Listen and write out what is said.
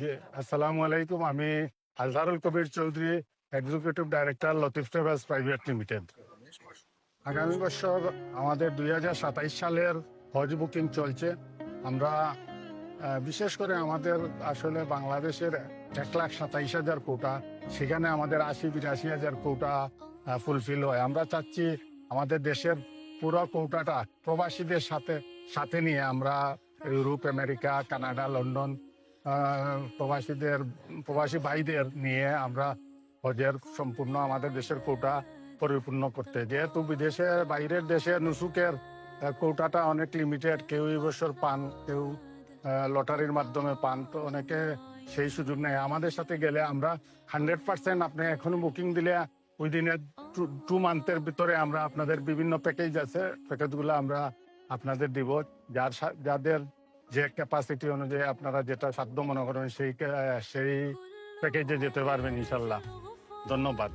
জি, আসসালামু আলাইকুম। আমি Azharul Kabir Chowdhury, executive director Latif travels private limited. আগামী বছর আমাদের 2027 সালের হজ বুকিং চলছে। আমরা বিশেষ করে আমাদের আসলে বাংলাদেশের 1,27,000 কোটা, সেখানে আমাদের 80-82 হাজার কোটা ফুলফিল হয়। আমরা চাচ্ছি আমাদের দেশের পুরো কোটাটা প্রবাসীদের সাথে সাথে নিয়ে আমরা ইউরোপ, আমেরিকা, কানাডা, লন্ডন প্রবাসী ভাইদের নিয়ে আমরা হজের সম্পূর্ণ আমাদের দেশের কোটা পরিপূর্ণ করতে। যেহেতু বিদেশে বাইরের দেশে নুসুকের কোটাটা অনেক লিমিটেড, কেউ এই বছর পান, কেউ লটারির মাধ্যমে পান, তো অনেকে সেই সুযোগ নেই। আমাদের সাথে গেলে আমরা 100% আপনি এখন বুকিং দিলে উইদিনে 2 মান্থের ভিতরে আমরা আপনাদের বিভিন্ন প্যাকেজ আছে, প্যাকেজগুলো আমরা আপনাদের দিব। যাদের যে ক্যাপাসিটি অনুযায়ী আপনারা যেটা সাধ্য মনে করেন সেই প্যাকেজে যেতে পারবেন ইনশাল্লাহ। ধন্যবাদ।